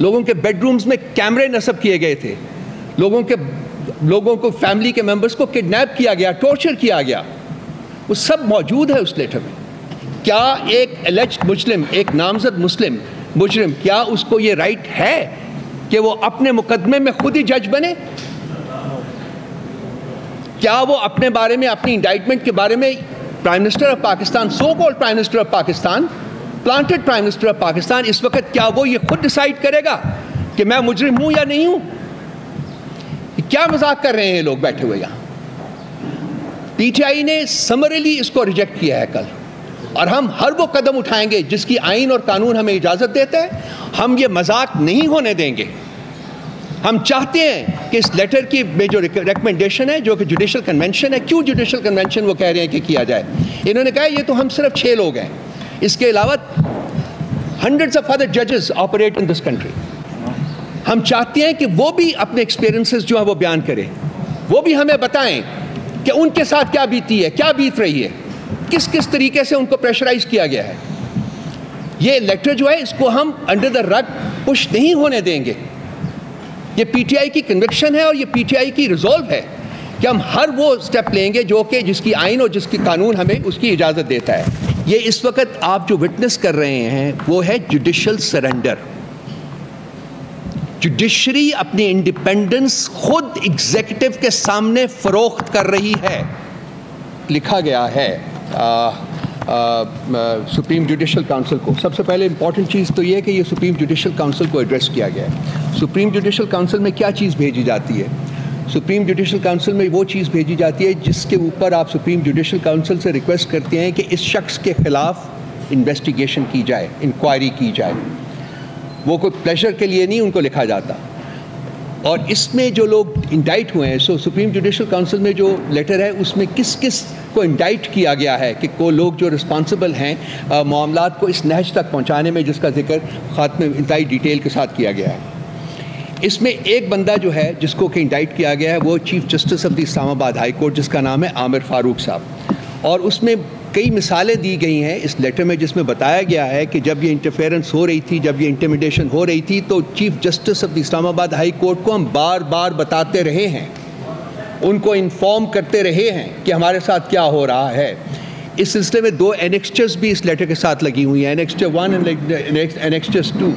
لوگوں کے bed rooms میں کیمرے نصب کیے گئے تھے, لوگوں کو فیملی کے ممبرز کو کڈنیپ کیا گیا, ٹارچر کیا گیا, وہ سب موجود ہے اس لیٹر میں. کیا ایک الیجڈ مجرم, ایک نامزد مجرم, کیا اس کو یہ رائٹ ہے کہ وہ اپنے مقدمے میں خود ہی جج بنے؟ کیا وہ اپنے بارے میں, اپنی انڈائٹمنٹ کے بارے میں prime minister of Pakistan, so called prime minister of Pakistan, planted prime minister of Pakistan, اس وقت کیا وہ یہ خود ڈیسائیڈ کرے گا کہ میں مجرم ہوں یا نہیں ہوں؟ کیا مذاق کر رہے ہیں یہ لوگ بیٹھے ہوئے یہاں؟ پی ٹی آئی نے سمریلی اس کو ریجیکٹ کیا ہے کل, اور ہم ہر وہ قدم اٹھائیں گے جس کی آئین اور قانون ہمیں اجازت دیتا ہے. ہم یہ مذاق نہیں ہونے دیں گے. ہم چاہتے ہیں کہ اس لیٹر کی میں جو ریکمنڈیشن ہے, جو کہ جوڈیشل کنونشن ہے, کیوں جوڈیشل کنونشن وہ کہہ رہے ہیں کہ کیا جائے؟ انہوں نے کہا یہ تو ہم صرف 6 لوگ ہیں, اس کے علاوہ ہنڈریڈز آف ادر ججز آپریٹ ان دس کنٹری. ہم چاہتے ہیں کہ وہ بھی اپنے ایکسپیرینسز جو ہیں وہ بیان کریں, وہ بھی ہمیں بتائیں کہ ان کے ساتھ کیا بیتی ہے, کیا بیت رہی ہے, کس طریقے سے ان کو پریشرائز کیا گیا ہے. یہ لیٹر جو ہے اس کو ہم انڈر دا رگ پش نہیں ہونے دیں گے. یہ پی ٹی آئی کی کنوکشن ہے اور یہ پی ٹی آئی کی ریزولو ہے کہ ہم ہر وہ سٹیپ لیں گے جو کہ جس کی آئین اور جس کی قانون ہمیں اس کی اجازت دیتا ہے. یہ اس وقت آپ جو وٹنس کر رہے ہیں وہ ہے جوڈیشل سرنڈر. جوڈیشری اپنی انڈیپینڈنس خود ایگزیکٹو کے سامنے فروخت کر رہی ہے. لکھا گیا ہے سپریم جوڈیشل کونسل کو. سب سے پہلے امپورٹنٹ چیز تو یہ ہے کہ یہ سپریم جوڈیشل کونسل کو ایڈریس کیا گیا ہے. سپریم جوڈیشل کونسل میں کیا چیز بھیجی جاتی ہے؟ سپریم جوڈیشل کونسل میں وہ چیز بھیجی جاتی ہے جس کے اوپر آپ سپریم جوڈیشل کونسل سے ریکویسٹ کرتے ہیں کہ اس شخص کے خلاف انویسٹیگیشن کی جائے, انکوائری کی جائے. وہ کوئی پلیزر کے لیے نہیں ان کو لکھا جاتا. اور اس میں جو لوگ انڈائٹ ہوئے ہیں, سپریم جوڈیشل کونسل میں جو لیٹر ہے اس میں کس کو انڈائٹ کیا گیا ہے کہ وہ لوگ جو رسپانسبل ہیں معاملات کو اس نہج تک پہنچانے میں, جس کا ذکر خاتمے انتہائی ڈیٹیل کے ساتھ کیا گیا ہے. اس میں ایک بندہ جو ہے جس کو کہ انڈائٹ کیا گیا ہے وہ chief justice of the Islamabad high court, جس کا نام ہے عامر فاروق صاحب. اور اس میں کئی مثالیں دی گئی ہیں اس لیٹر میں جس میں بتایا گیا ہے کہ جب یہ انٹرفیئرنس ہو رہی تھی, جب یہ انٹیمیڈیشن ہو رہی تھی, تو chief justice of the Islamabad high court کو ہم بار بار بتاتے رہے ہیں, ان کو انفارم کرتے رہے ہیں کہ ہمارے ساتھ کیا ہو رہا ہے. اس سلسلے میں 2 اینیکسچرز بھی اس لیٹر کے ساتھ لگی ہوئی ہیں, اینیکسچر 1 اینڈ اینیکسچر 2.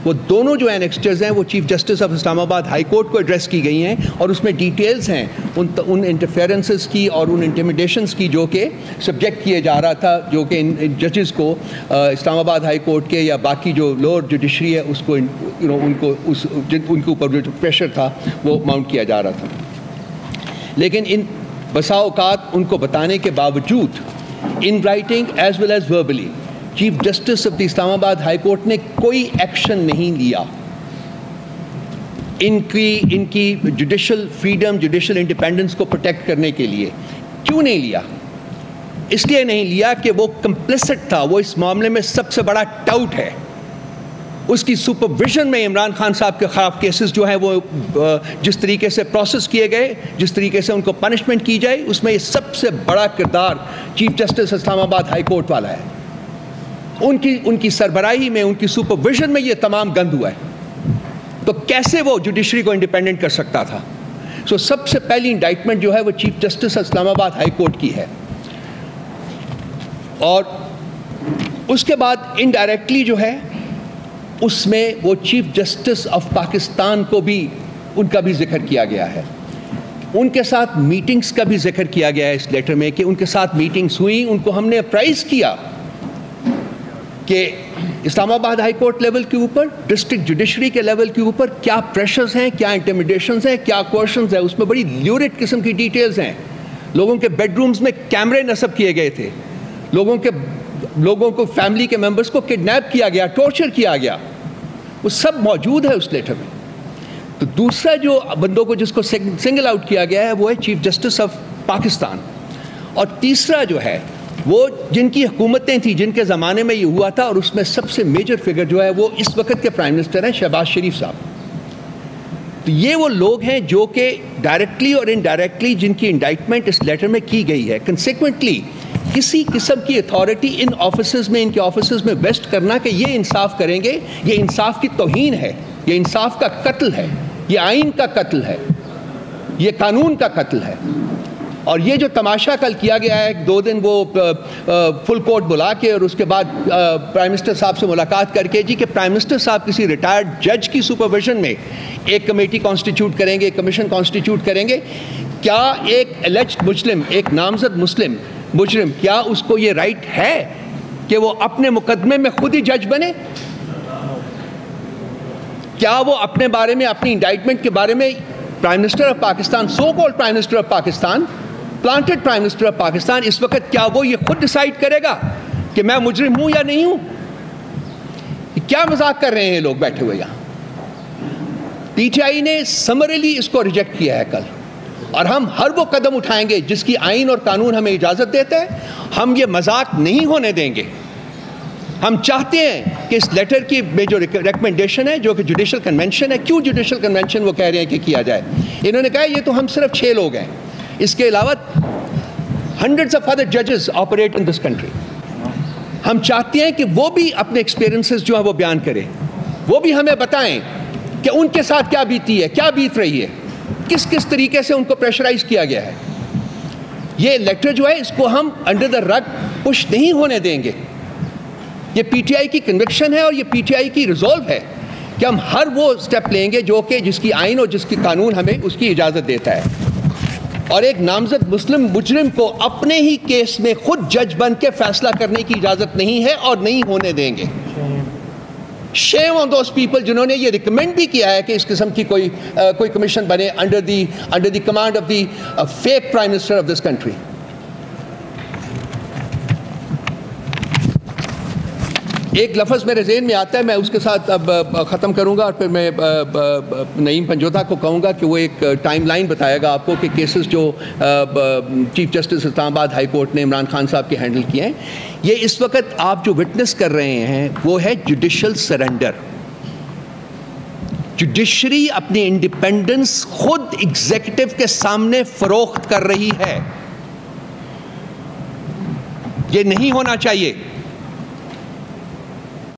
وہ دونوں جو اینیکسچرز ہیں وہ چیف جسٹس آف اسلام آباد ہائی کورٹ کو ایڈریس کی گئی ہیں, اور اس میں ڈیٹیلز ہیں ان انٹرفیئرنسز کی اور ان انٹیمیڈیشنز کی جو کہ سبجیکٹ کیے جا رہا تھا, جو کہ ان ججز کو اسلام آباد ہائی کورٹ کے یا باقی جو لوور جوڈیشری ہے اس کو ان کے اوپر جو پریشر تھا وہ ماؤنٹ کیا جا رہا تھا. لیکن ان بسا اوقات ان کو بتانے کے باوجود in writing as well as verbally chief justice of the Islamabad high court نے کوئی ایکشن نہیں لیا ان کی جوڈیشل فریڈم, جوڈیشل انڈیپینڈنس کو پروٹیکٹ کرنے کے لیے. کیوں نہیں لیا؟ اس لیے نہیں لیا کہ وہ کمپلیسٹ تھا, وہ اس معاملے میں سب سے بڑا ٹاؤٹ ہے. اس کی سپرویژن میں عمران خان صاحب کے خلاف کیسز جو ہیں وہ جس طریقے سے پروسیس کیے گئے, جس طریقے سے ان کو پنشمنٹ کی جائے, اس میں یہ سب سے بڑا کردار چیف جسٹس اسلام آباد ہائی کورٹ والا ہے. ان کی سربراہی میں, ان کی سپرویژن میں یہ تمام گند ہوا ہے. تو کیسے وہ جوڈیشری کو انڈیپینڈنٹ کر سکتا تھا؟ سب سے پہلی انڈائٹمنٹ جو ہے وہ چیف جسٹس اسلام آباد ہائی کورٹ کی ہے. اور اس کے بعد انڈائریکٹلی جو ہے اس میں وہ چیف جسٹس آف پاکستان کو بھی ان کا بھی ذکر کیا گیا ہے. ان کے ساتھ میٹنگز کا بھی ذکر کیا گیا ہے اس لیٹر میں کہ ان کے ساتھ میٹنگز ہوئیں, ان کو ہم نے اپرائز کیا کہ اسلام آباد ہائی کورٹ لیول کے اوپر, ڈسٹرکٹ جوڈیشری کے لیول کے اوپر کیا پریشرز ہیں, کیا انٹیمیڈیشنز ہیں, کیا کوشنز ہیں. اس میں بڑی لیورڈ قسم کی ڈیٹیلز ہیں. لوگوں کے بیڈ رومز میں کیمرے نصب کیے گئے تھے, لوگوں کو فیملی کے ممبرز کو کڈنیپ کیا گیا, ٹارچر کیا گیا. وہ سب موجود ہے اس لیٹر میں. تو دوسرا جو بندوں کو جس کو سنگل آؤٹ کیا گیا ہے وہ ہے چیف جسٹس آف پاکستان. اور تیسرا جو ہے وہ جن کی حکومتیں تھیں, جن کے زمانے میں یہ ہوا تھا, اور اس میں سب سے میجر فگر جو ہے وہ اس وقت کے پرائم منسٹر ہیں شہباز شریف صاحب. تو یہ وہ لوگ ہیں جو کہ ڈائریکٹلی اور انڈائریکٹلی جن کی انڈائٹمنٹ اس لیٹر میں کی گئی ہے. کنسیکوینٹلی کسی قسم کی اتھارٹی ان آفیسز میں, ان کے آفیسز میں ویسٹ کرنا کہ یہ انصاف کریں گے, یہ انصاف کی توہین ہے. یہ انصاف کا قتل ہے، یہ آئین کا قتل ہے، یہ قانون کا قتل ہے۔ اور یہ جو تماشا کل کیا گیا ہے، 2 دن وہ فل کورٹ بلا کے اور اس کے بعد پرائم منسٹر صاحب سے ملاقات کر کے جی کہ پرائم منسٹر صاحب کسی ریٹائرڈ جج کی سپرویژن میں ایک کمیٹی کانسٹیٹیوٹ کریں گے، ایک کمیشن کانسٹیٹیوٹ کریں گے، کیا ایک ایلیجڈ مسلم، ایک نامزد مسلم مجرم، کیا اس کو یہ رائٹ ہے کہ وہ اپنے مقدمے میں خود ہی جج بنے؟ کیا وہ اپنے بارے میں، اپنی انڈائٹمنٹ کے بارے میں prime minister of Pakistan, so called prime minister of Pakistan, planted prime minister of Pakistan, اس وقت کیا وہ یہ خود ڈیسائیڈ کرے گا کہ میں مجرم ہوں یا نہیں ہوں؟ کیا مذاق کر رہے ہیں لوگ بیٹھے ہوئے یہاں؟ پی ٹی آئی نے سمریلی اس کو ریجیکٹ کیا ہے کل، اور ہم ہر وہ قدم اٹھائیں گے جس کی آئین اور قانون ہمیں اجازت دیتا ہے۔ ہم یہ مذاق نہیں ہونے دیں گے۔ ہم چاہتے ہیں کہ اس لیٹر کی میں جو ریکمنڈیشن ہے، جو کہ جوڈیشل کنونشن ہے، کیوں جوڈیشل کنونشن وہ کہہ رہے ہیں کہ کیا جائے؟ انہوں نے کہا یہ تو ہم صرف 6 لوگ ہیں، اس کے علاوہ ہنڈریڈز آف ادر ججز آپریٹ ان دس کنٹری۔ ہم چاہتے ہیں کہ وہ بھی اپنے ایکسپیرینسز جو ہیں وہ بیان کریں، وہ بھی ہمیں بتائیں کہ ان کے ساتھ کیا بیتی ہے، کیا بیت رہی ہے، کس کس طریقے سے ان کو پریشرائز کیا گیا ہے۔ یہ لیٹر جو ہے اس کو ہم انڈر دا رگ پش نہیں ہونے دیں گے۔ یہ پی ٹی آئی کی کنوکشن ہے اور یہ پی ٹی آئی کی ریزولو ہے کہ ہم ہر وہ سٹیپ لیں گے جو کہ جس کی آئین اور جس کی قانون ہمیں اس کی اجازت دیتا ہے۔ اور ایک نامزد مسلم مجرم کو اپنے ہی کیس میں خود جج بن کے فیصلہ کرنے کی اجازت نہیں ہے اور نہیں ہونے دیں گے۔ شیم آن دوز پیپل جنہوں نے یہ ریکمینڈ بھی کیا ہے کہ اس قسم کی کوئی کمیشن بنے under the command of the fake prime minister of this country. ایک لفظ میرے ذہن میں آتا ہے، میں اس کے ساتھ اب ختم کروں گا اور پھر میں نعیم پنجوتا کو کہوں گا کہ وہ ایک ٹائم لائن بتائے گا آپ کو کہ کیسز جو چیف جسٹس اسلام آباد ہائی کورٹ نے عمران خان صاحب کے ہینڈل کیے ہیں۔ یہ اس وقت آپ جو وٹنس کر رہے ہیں وہ ہے جوڈیشل سرنڈر۔ جوڈیشری اپنی انڈیپینڈنس خود ایگزیکٹو کے سامنے فروخت کر رہی ہے۔ یہ نہیں ہونا چاہیے۔